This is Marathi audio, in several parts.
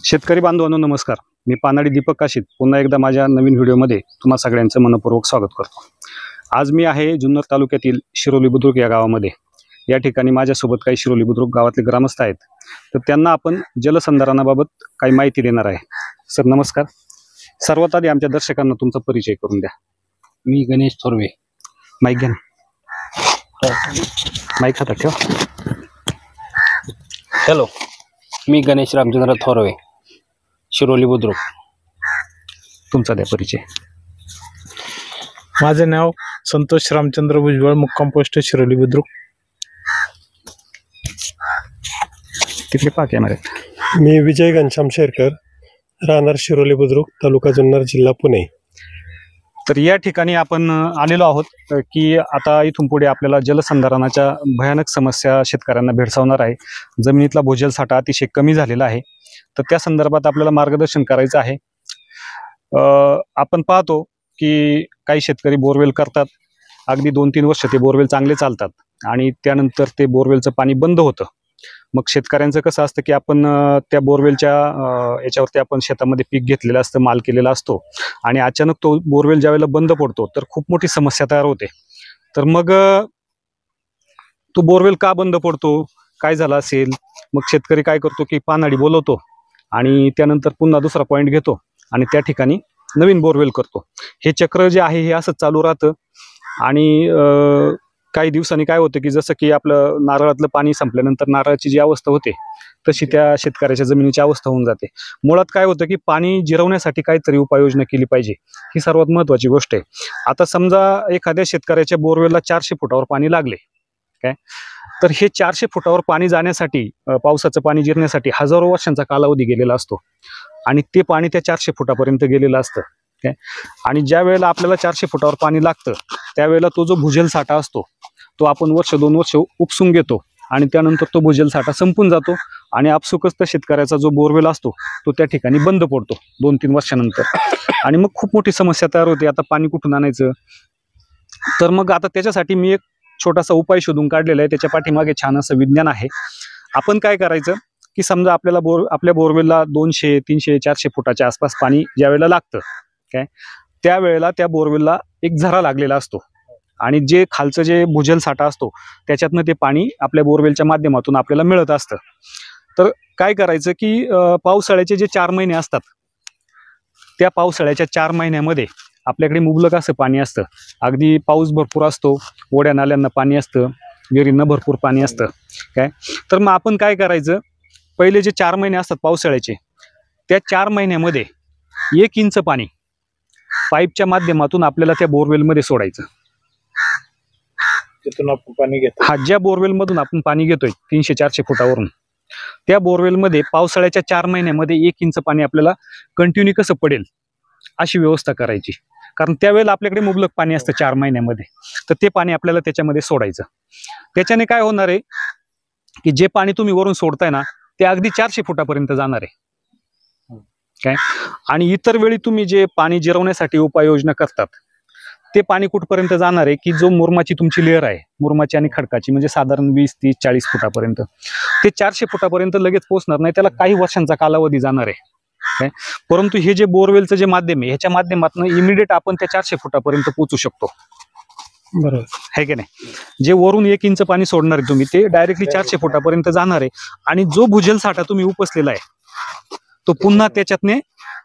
शेतकरी बांधवांनो नमस्कार. मी पानाडी दीपक काशीत पुन्हा एकदा माझ्या नवीन व्हिडिओमध्ये तुम्हा सगळ्यांचं मनपूर्वक स्वागत करतो. आज मी आहे जुन्नर तालुक्यातील शिरोली बुद्रुक या गावामध्ये. या ठिकाणी माझ्यासोबत काही शिरोली बुद्रुक गावातले ग्रामस्थ आहेत, तर त्यांना आपण जलसंधारणाबाबत काही माहिती देणार आहे. सर नमस्कार. सर्वात आधी आमच्या दर्शकांना तुमचा परिचय करून द्या. मी गणेश थोरवे. माईक घ्या ना. माईक हातात ठेवा. हॅलो, मी गणेश रामचंद्र थोरवे, शिरोली बुद्रुक. तुमचा द्या परिचय. माझे नाव संतोष रामचंद्र भुजबळ, मुक्काम पोस्ट शिरोली बुद्रुक. तिकडे पाक येणार आहेत. मी विजय घनश्याम शेरकर, राहणार शिरोली बुद्रुक, तालुका जुन्नर, जिल्हा पुणे. तर या ठिकाणी आपण आलेलो आहोत की आता इथून पुढे आपल्याला जलसंधारणाच्या भयानक समस्या शेतकऱ्यांना भेडसावणार आहे. जमिनीतला भूजल साठा अतिशय कमी झालेला आहे, तर त्या संदर्भात आपल्याला मार्गदर्शन करायचं आहे. आपण पाहतो की काही शेतकरी बोरवेल करतात, अगदी 2-3 वर्ष ते बोरवेल चांगले चालतात आणि त्यानंतर ते बोरवेलचं पाणी बंद होतं. मग शेतकऱ्यांचं कसं असतं की आपण त्या बोरवेलच्या याच्यावरती आपण शेतामध्ये पीक घेतलेलं असतं, माल केलेला असतो आणि अचानक तो बोरवेल ज्यावेळेला बंद पडतो तर खूप मोठी समस्या तयार होते. तर मग तो बोरवेल का बंद पडतो, काय झालं असेल, मग शेतकरी काय करतो की पानाडी बोलवतो आणि त्यानंतर पुन्हा दुसरा पॉईंट घेतो आणि त्या ठिकाणी नवीन बोरवेल करतो. हे चक्र जे आहे हे असंच चालू राहतं आणि काही दिवसांनी काय होतं की जसं की आपलं नारळातलं पाणी संपल्यानंतर नारळाची जी अवस्था होते तशी त्या शेतकऱ्याच्या जमिनीची अवस्था होऊन जाते. मुळात काय होतं की पाणी जिरवण्यासाठी काहीतरी उपाययोजना केली पाहिजे, ही सर्वात महत्त्वाची गोष्ट आहे. आता समजा एखाद्या शेतकऱ्याच्या बोरवेलला 400 फुटावर पाणी लागले काय, तर हे 400 फुटावर पाणी जाण्यासाठी पावसाचं पाणी जिरण्यासाठी हजारो वर्षांचा कालावधी गेलेला असतो आणि ते पाणी त्या 400 फुटापर्यंत गेलेलं असतं काय. आणि ज्या वेळेला आपल्याला 400 फुटावर पाणी लागतं त्यावेळेला तो जो भूजल साठा असतो तो आपण 1-2 वर्ष उपसून घेतो आणि त्यानंतर तो भूजल साठा संपून जातो आणि आपसुकच त्या शेतकऱ्याचा जो बोरवेल असतो तो त्या ठिकाणी बंद पडतो 2-3 वर्षानंतर आणि मग खूप मोठी समस्या तयार होते. आता पाणी कुठून आणायचं, तर मग आता त्याच्यासाठी मी एक छोटासा उपाय शोधून काढलेला आहे. त्याच्या पाठीमागे छान असं विज्ञान आहे. आपण काय करायचं की समजा आपल्या बोरवेलला 200, 300, 400 फुटाच्या आसपास पाणी ज्या वेळेला लागतं काय, त्यावेळेला त्या बोरवेलला एक झरा लागलेला असतो आणि जे खालचं जे भूजल साठा असतो त्याच्यातनं ते पाणी आपल्या बोरवेलच्या माध्यमातून आपल्याला मिळत असतं. तर काय करायचं की पावसाळ्याचे जे 4 महिने असतात त्या पावसाळ्याच्या 4 महिन्यामध्ये आपल्याकडे मुबलक असं पाणी असतं. अगदी पाऊस भरपूर असतो, ओढ्या नाल्यांना पाणी असतं, विहिरींना भरपूर पाणी असतं काय. तर मग आपण काय करायचं, पहिले जे 4 महिने असतात पावसाळ्याचे त्या 4 महिन्यामध्ये 1 इंच पाणी पाईपच्या माध्यमातून आपल्याला त्या बोरवेलमध्ये सोडायचं. तिथून आपण पाणी घेतो. हा, ज्या बोरवेलमधून आपण पाणी घेतोय 300-400 फुटावरून, त्या बोरवेलमध्ये पावसाळ्याच्या 4 महिन्यामध्ये 1 इंच पाणी आपल्याला कंटिन्यू कसं पडेल अशी व्यवस्था करायची. कारण त्यावेळेला आपल्याकडे मुबलक पाणी असतं 4 महिन्यामध्ये, तर ते पाणी आपल्याला त्याच्यामध्ये सोडायचं. त्याच्याने काय होणार आहे की जे पाणी तुम्ही वरून सोडताय ना ते अगदी 400 फुटापर्यंत जाणार आहे काय. आणि इतर वेळी तुम्ही जे पाणी जिरवण्यासाठी उपाययोजना करतात ते पाणी कुठपर्यंत जाणार आहे की जो मुरमाची तुमची लेअर आहे, मुरमाची आणि खडकाची, म्हणजे साधारण 20, 30, 40 फुटापर्यंत, ते 400 फुटापर्यंत लगेच पोहोचणार नाही, त्याला काही वर्षांचा कालावधी जाणार आहे काय. परंतु हे जे बोरवेलचं जे माध्यम आहे ह्याच्या माध्यमातून इमिडिएट आपण त्या 400 फुटापर्यंत पोहोचू शकतो. बरोबर आहे की नाही. जे वरून 1 इंच पाणी सोडणार आहे तुम्ही ते डायरेक्टली 400 फुटापर्यंत जाणार आहे आणि जो भूजल साठा तुम्ही उपसलेला आहे तो पुन्हा त्याच्यातने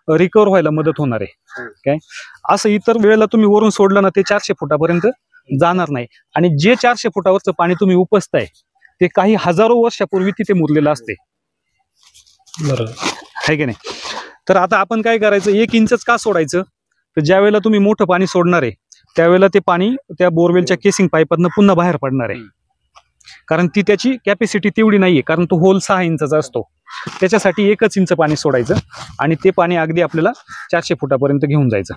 रिकव्हर व्हायला मदत होणार आहे काय. असं इतर वेळेला तुम्ही वरून सोडलं ना ते 400 फुटापर्यंत जाणार नाही आणि जे 400 फुटावरचं पाणी तुम्ही उपसताय ते काही हजारो वर्षापूर्वी तिथे मुरलेलं असते. बरोबर आहे की नाही. तर आता आपण काय करायचं, 1 इंचच का सोडायचं, तर ज्या वेळेला तुम्ही मोठं पाणी सोडणार आहे त्यावेळेला ते पाणी त्या बोरवेलच्या केसिंग पाईपातनं पुन्हा बाहेर पडणार आहे. कारण ती त्याची कॅपॅसिटी तेवढी नाहीये, कारण तो होल 6 इंचाचा असतो. त्याच्यासाठी 1 इंच पाणी सोडायचं आणि ते पाणी अगदी आपल्याला 400 फुटापर्यंत घेऊन जायचं.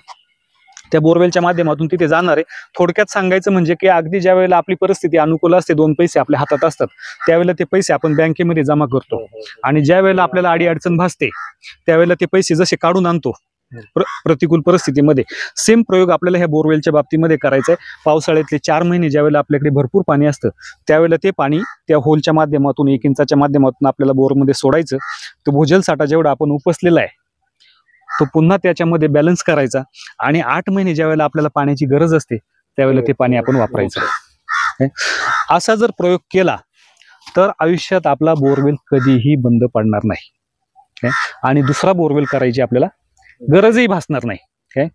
त्या बोरवेलच्या माध्यमातून तिथे जाणार आहे. थोडक्यात सांगायचं म्हणजे की अगदी ज्या वेळेला आपली परिस्थिती अनुकूल असते, 2 पैसे आपल्या हातात असतात, त्यावेळेला ते पैसे आपण बँकेमध्ये जमा करतो आणि ज्या वेळेला आपल्याला अडी अडचण भासते त्यावेळेला ते पैसे जसे काढून आणतो प्रतिकूल परिस्थितीमध्ये सेम प्रयोग आपल्याला ह्या बोरवेलच्या बाबतीमध्ये करायचा आहे. पावसाळ्यातले 4 महिने ज्यावेळेला आपल्याकडे भरपूर पाणी असतं त्यावेळेला ते पाणी त्या होलच्या माध्यमातून 1 इंचाच्या माध्यमातून आपल्याला बोरमध्ये सोडायचं. तो भूजल साठा जेवढा आपण उपसलेला आहे तो पुन्हा त्याच्यामध्ये बॅलन्स करायचा आणि 8 महिने ज्यावेळेला आपल्याला पाण्याची गरज असते त्यावेळेला ते पाणी आपण वापरायचं. असा जर प्रयोग केला तर आयुष्यात आपला बोरवेल कधीही बंद पडणार नाही आणि दुसरा बोरवेल करायची आपल्याला गरजही भासणार नाही.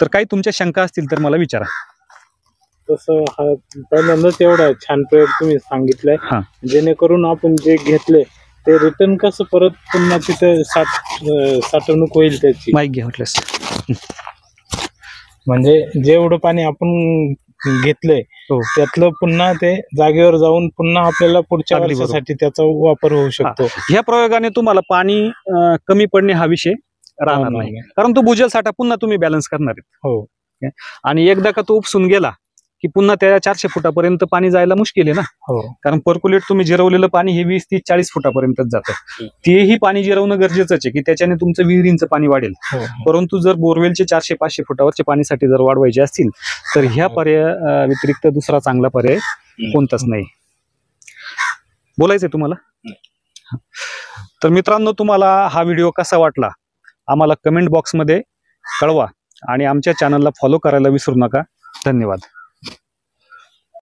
तर काही तुमच्या शंका असतील तर मला विचारा. तसं हा पहिल्यांदाच एवढा छान प्रयोग तुम्ही सांगितलाय, जेणेकरून आपण जे घेतले ते रिटर्न कसं परत पुन्हा तिथे साठवणूक होईल त्याची. माईक घ्या म्हटलंस. म्हणजे जेवढं पाणी आपण घेतलंय त्यातलं पुन्हा ते जागेवर जाऊन पुन्हा आपल्याला पुढच्या वर्षासाठी त्याचा वापर होऊ शकतो. ह्या प्रयोगाने तुम्हाला पाणी कमी पडणे हा विषय राहणार नाही, कारण तो भूजल साठा पुन्हा तुम्ही बॅलन्स करणार आहेत. आणि एकदा का तो उपसून गेला की पुन्हा त्या 400 फुटापर्यंत पाणी जायला मुश्किल आहे ना. कारण पर्क्युलेट तुम्ही जिरवलेलं पाणी हे 20, 30, 40 फुटापर्यंतच जातं. तेही पाणी जिरवणं गरजेचंच आहे की त्याच्याने तुमचं विहिरींचं पाणी वाढेल. परंतु जर बोरवेलचे 400-500 फुटावरचे पाणीसाठी जर वाढवायचे असतील तर ह्या पर्याय व्यतिरिक्त दुसरा चांगला पर्याय कोणताच नाही. बोलायचंय तुम्हाला? तर मित्रांनो, तुम्हाला हा व्हिडिओ कसा वाटला आम्हाला कमेंट बॉक्समध्ये कळवा आणि आमच्या चॅनलला फॉलो करायला विसरू नका. धन्यवाद.